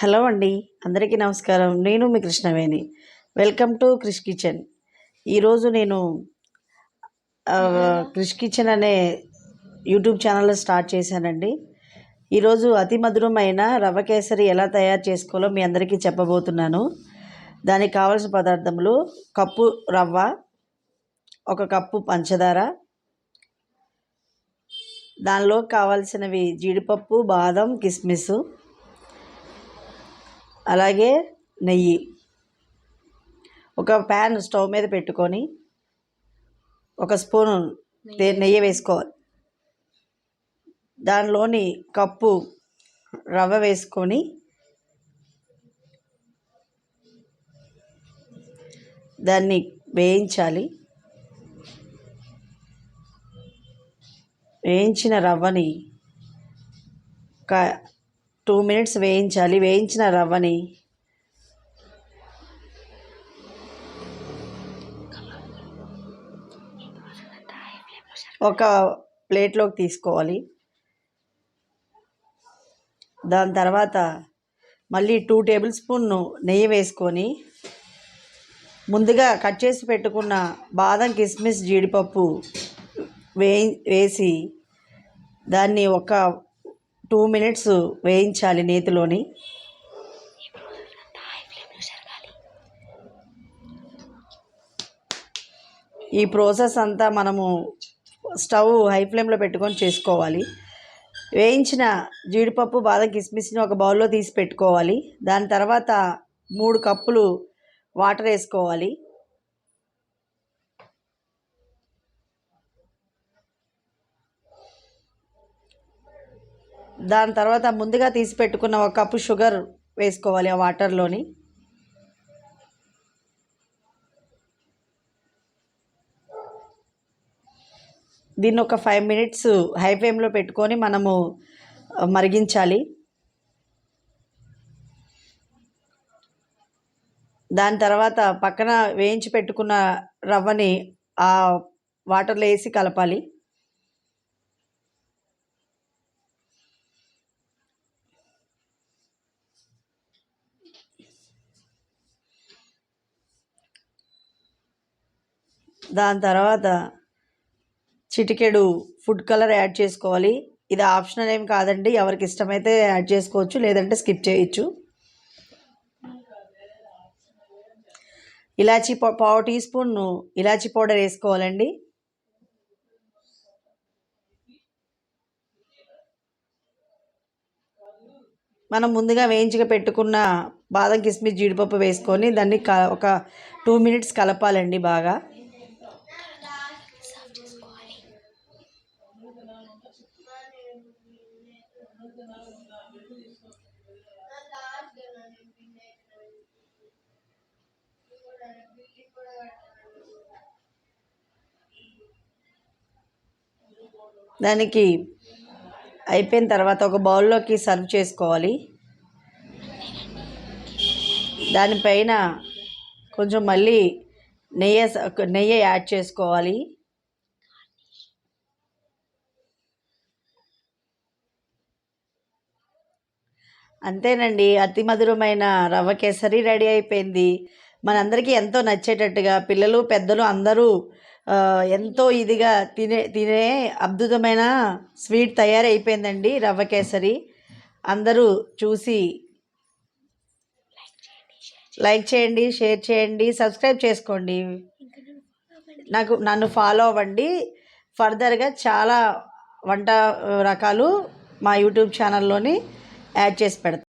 Hello అండి, అందరికీ నమస్కారం. నేను మీ Krishnaveni. Welcome to Krish kitchen. ఈరోజు నేను క్రిష్ కిచెన్ అనే యూట్యూబ్ ఛానల్ స్టార్ట్ చేశానండి. ఈరోజు అతి మధురమైన రవ్వ కేసరి ఎలా తయారు చేసుకోవాలో మీ అందరికీ చెప్పబోతున్నాను. దానికి కావాల్సిన పదార్థములు: కప్పు రవ్వ, 1 కప్పు పంచదార, దానిలో కావాల్సినవి జీడిపప్పు, బాదం, కిస్మిస్, అలాగే నెయ్యి. ఒక ప్యాన్ స్టవ్ మీద పెట్టుకొని 1 స్పూను నెయ్యి వేసుకోవాలి. దానిలోని కప్పు రవ్వ వేసుకొని దాన్ని వేయించాలి. వేయించిన రవ్వని ఒక 2 మినిట్స్ వేయించాలి. వేయించిన రవ్వని ఒక ప్లేట్లోకి తీసుకోవాలి. దాని తర్వాత మళ్ళీ 2 టేబుల్ స్పూన్లు నెయ్యి వేసుకొని ముందుగా కట్ చేసి పెట్టుకున్న బాదం, కిస్మిస్, జీడిపప్పు వేసి దాన్ని ఒక 2 మినిట్స్ వేయించాలి నేతిలోని. ఈ ప్రాసెస్ అంతా మనము స్టవ్ హై ఫ్లేమ్లో పెట్టుకొని చేసుకోవాలి. వేయించిన జీడిపప్పు, బాదం, కిస్మిస్ని ఒక బౌల్లో తీసి పెట్టుకోవాలి. దాని తర్వాత 3 కప్పులు వాటర్ వేసుకోవాలి. దాని తర్వాత ముందుగా తీసి పెట్టుకున్న 1 కప్పు షుగర్ వేసుకోవాలి ఆ వాటర్లోని. దీన్ని ఒక 5 మినిట్స్ హై ఫ్లేమ్లో పెట్టుకొని మనము మరిగించాలి. దాని తర్వాత పక్కన వేయించి పెట్టుకున్న రవ్వని ఆ వాటర్లో వేసి కలపాలి. దాని తర్వాత చిటికెడు ఫుడ్ కలర్ యాడ్ చేసుకోవాలి. ఇది ఆప్షనల్ ఏం కాదండి, ఎవరికి ఇష్టమైతే యాడ్ చేసుకోవచ్చు, లేదంటే స్కిప్ చేయొచ్చు. ఇలాచీ పావు టీ స్పూన్ ఇలాచీ పౌడర్ వేసుకోవాలండి. మనం ముందుగా వేయించుగా పెట్టుకున్న బాదం, కిస్మిస్, జీడిపప్పు వేసుకొని దాన్ని ఒక 2 మినిట్స్ కలపాలండి బాగా. దానికి అయిపోయిన తర్వాత ఒక బౌల్లోకి సర్వ్ చేసుకోవాలి. దానిపైన కొంచెం మళ్ళీ నెయ్యి యాడ్ చేసుకోవాలి. అంతేనండి, అతి మధురమైన రవ్వ కేసరి రెడీ అయిపోయింది. మనందరికీ ఎంతో నచ్చేటట్టుగా పిల్లలు, పెద్దలు అందరూ ఎంతో ఇదిగా తినే అద్భుతమైన స్వీట్ తయారైపోయిందండి రవ్వ కేసరి. అందరూ చూసి లైక్ చేయండి, షేర్ చేయండి, సబ్స్క్రైబ్ చేసుకోండి. నన్ను ఫాలో అవ్వండి. ఫర్దర్గా చాలా వంట రకాలు మా యూట్యూబ్ ఛానల్లోని యాడ్ చేసి పెడతాను.